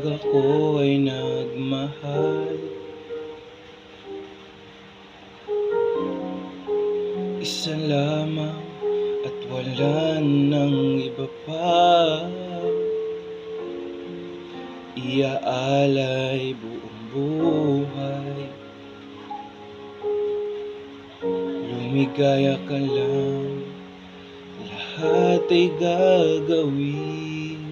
ako ay nagmahal, isa lamang at wala nang iba pa. Iaalay buong buhay, lumigaya ka lang, lahat ay gagawin.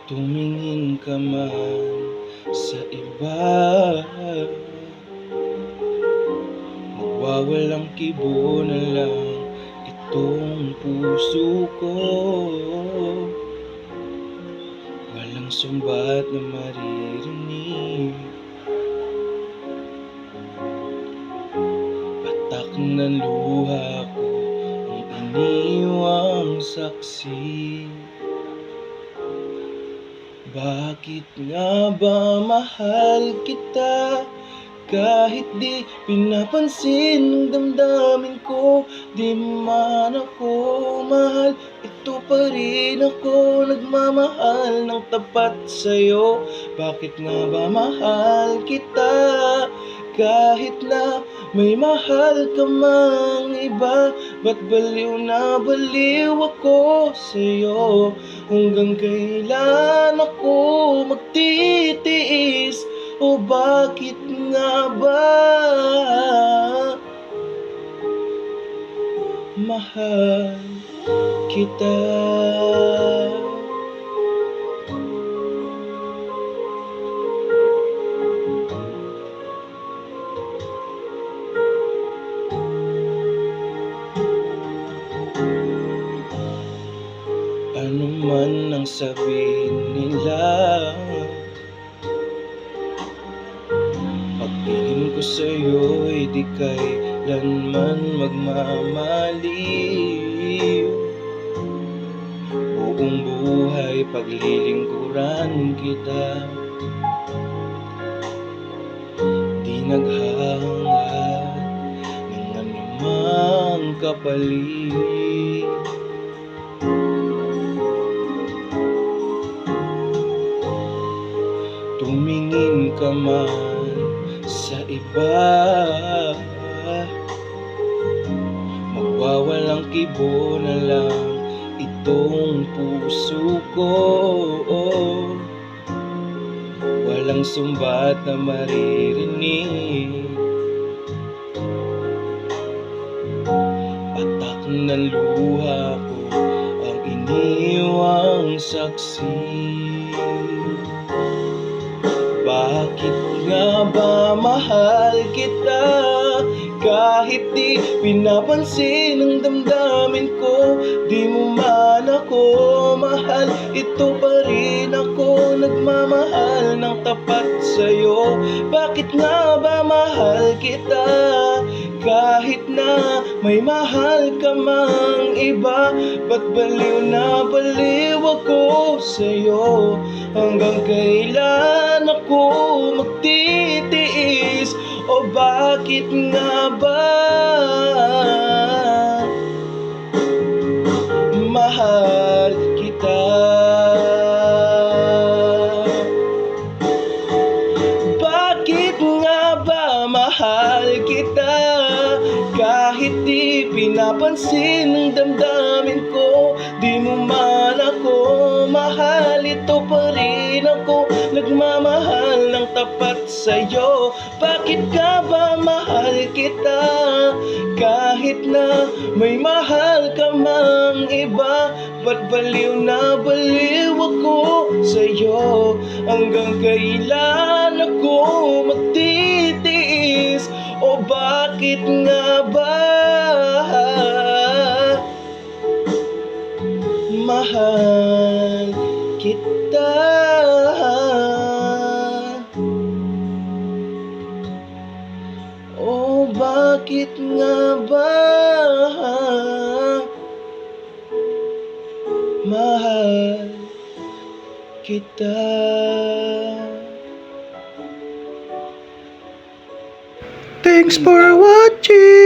Tumingin ka man sa iba, magwawalang kibo na lang itong puso ko. Walang sumbat na maririnig, patak ng luha ko ang iniwang saksi. Bakit nga ba mahal kita kahit di pinapansin ng damdamin ko? Di mo man ako mahal, ito pa rin ako nagmamahal ng tapat sa'yo. Bakit nga ba mahal kita kahit na may mahal ka mang iba? Ba't baliw na baliw ako sa'yo? Hanggang kailan ako magtitiis? O bakit nga ba mahal kita? Ano man ang sabihin nila, pagtingin ko sa'yo'y di kailanman magmamaliw. Buong buhay paglilingkuran kita, di naghahangad ng anumang kapalit. Tumingin ka man sa iba, magwawalang kibo na lang itong puso ko. Walang sumbat na maririnig, patak ng luha ko ang iniwang saksi. Bakit nga ba mahal kita kahit di pinapansin ng damdamin ko? Di mo man ako mahal, ito pa rin ako nagmamahal ng tapat sa'yo. Bakit nga ba mahal kita kahit na may mahal ka mang iba? Ba't baliw na baliw ako sa'yo? Hanggang kailan ako magtitiis? O bakit nga ba mahal kita? Bakit nga ba mahal kita kahit di pinapansin ng damdamin ko? Di mo man ako mahal, ito pa rin ako nagmamahal ng tapat sa'yo. Bakit ka ba mahal kita kahit na may mahal ka mang iba? Ba't baliw na baliw ako sa'yo? Hanggang kailan ako magtitiis? O bakit nga ba mahal kita? O bakit nga ba mahal kita? Thanks for watching.